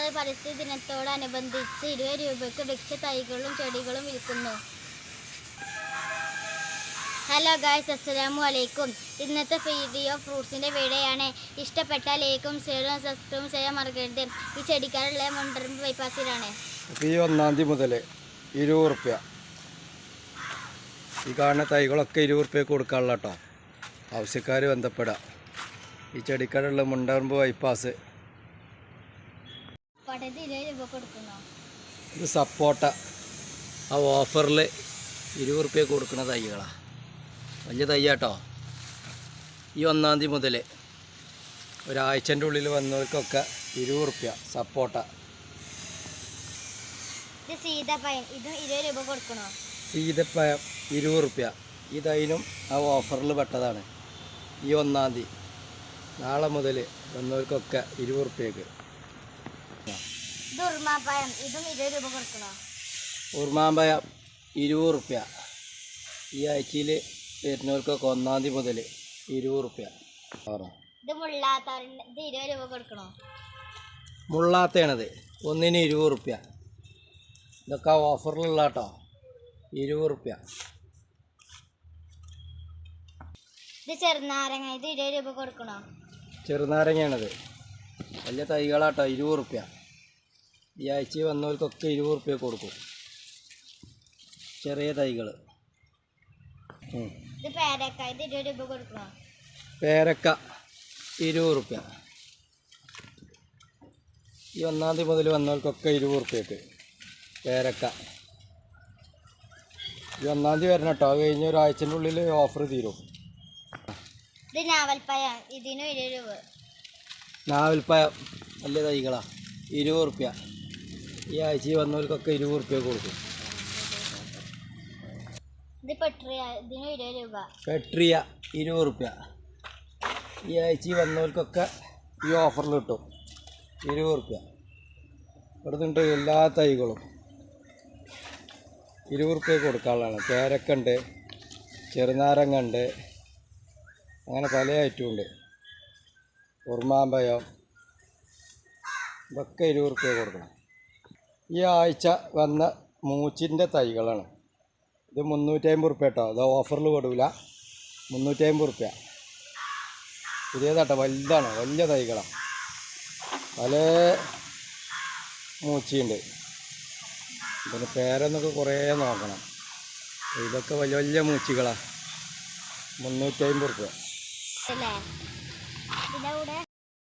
നമ്മൾ പരിസ്ഥിതി ദിനത്തോടനുബന്ധിച്ച് 20 രൂപയ്ക്ക് വൃക്ഷ തൈകളും ചെടികളും വിൽക്കുന്നു. ഹലോ ഗായ്സ്, അസ്സലാമു അലൈക്കും. ഇന്നത്തെ വീഡിയോ ഫ്രൂട്ട്സിൻ്റെ വീഡിയോയാണ്. ഇഷ്ടപ്പെട്ടാൽ ലൈക്കും ഷെയറും സബ്സ്ക്രൈബും ചെയ്യാൻ മറക്കരുത്. ഈ ചെടിക്കാരുള്ള മുണ്ടറമ്പ് ബൈപ്പാസിലാണ്. ഈ 1-ാം തീയതി മുതൽ 20 റുപ്യ. ഈ കാണുന്ന തൈകളൊക്കെ 20 റുപ്യക്ക് കൊടുക്കാനുള്ള കേട്ടോ. ആവശ്യക്കാർ ബന്ധപ്പെടാം. ഈ ചെടിക്കാരുള്ള മുണ്ടറമ്പ് ബൈപ്പാസ്. ഇത് സപ്പോട്ട ആ ഓഫറിൽ 20 റുപ്യക്ക് കൊടുക്കുന്ന തൈകളാണ്. വലിയ തൈയാട്ടോ. ഈ 1-ാം തീയതി മുതൽ ഒരാഴ്ചൻ്റെ ഉള്ളിൽ വന്നവർക്കൊക്കെ 20 റുപ്യ സപ്പോട്ട. ഇത് സീതപ്പഴം, ഇതും 20 രൂപ കൊടുക്കണോ? സീതപ്പഴം 20 റുപ്യ. ഈ തൈനും ആ ഓഫറിൽ പെട്ടതാണ്. ഈ 1-ാം തീയതി നാളെ മുതൽ വന്നവർക്കൊക്കെ 20 റുപ്യക്ക്. ഇത് ഉറുമാപ്പഴം, ഇതും 20 രൂപ കൊടുക്കണോ? ഉറുമാമ്പഴം 20 റുപ്യ. ഈ ആഴ്ചയിൽ വരുന്നവർക്കൊക്കെ 1-ാം തീയതി മുതൽ 20 റുപ്യ. ഇത് മുള്ളാത്തവരുണ്ട്, ഇത് 20 രൂപ കൊടുക്കണോ? മുള്ളാത്തയാണത്, ഒന്നിന് 20 റുപ്യ. ഇതൊക്കെ ഓഫറിലുള്ള കേട്ടോ. 20 റുപ്യ. ഇത് ചെറുനാരങ്ങ, ഇത് 20 രൂപ കൊടുക്കണോ? ചെറുനാരങ്ങയാണത്, വലിയ തൈകളാട്ടോ. 20 റുപ്യ. ഈ ആഴ്ച വന്നവർക്കൊക്കെ 20 റുപ്യ കൊടുക്കും. ചെറിയ തൈകൾ. ഇത് പേരക്ക, ഇത് 20 രൂപ കൊടുക്കണോ? പേരക്ക 20 റുപ്യ. ഈ 1-ാം തീയതി മുതൽ വന്നവർക്കൊക്കെ 20 റുപ്യക്ക് പേരക്ക. ഈ 1-ാം തീയതി വരണം കേട്ടോ. അത് കഴിഞ്ഞ ഒരാഴ്ചൻ്റെ ഉള്ളിൽ ഓഫർ തീരും. ഇത് ഞാവൽപ്പഴം, ഇതിനും 20 രൂപ. ഞാവൽപ്പഴം വലിയ തൈകളാണ്, 20 റുപ്യ. ഈ ആഴ്ച വന്നവർക്കൊക്കെ 20 റുപ്യ കൊടുക്കും. ഇത് പെട്രിയ, ഇതിനും 20 രൂപ. പെട്രിയ 20 റുപ്യ. ഈ ആഴ്ച വന്നവർക്കൊക്കെ ഈ ഓഫറിൽ കിട്ടും 20 റുപ്യ. ഇവിടുന്നുണ്ട് എല്ലാ തൈകളും 20 റുപ്യ കൊടുക്കാനുള്ളതാണ്. പേരക്ക ഉണ്ട്, ചെറുനാരങ്ങ ഉണ്ട്, അങ്ങനെ പല ഐറ്റവും ഉണ്ട്. ഉറുമാമ്പഴം ഇതൊക്കെ 20 റുപ്യ കൊടുക്കണം. ഈ ആഴ്ച വന്ന മൂച്ചിൻ്റെ തൈകളാണ്. ഇത് 350 റുപ്യ കേട്ടോ. അത് ഓഫറിൽ പെടില്ല. 350 റുപ്യ. പുതിയതാട്ടോ, വലുതാണ്, വലിയ തൈകളാണ്. പല മൂച്ചിയുണ്ട്. പിന്നെ പേരെന്നൊക്കെ കുറേ നോക്കണം. ഇതൊക്കെ വലിയ വലിയ മൂച്ചികളാണ്. 350 റുപ്യ.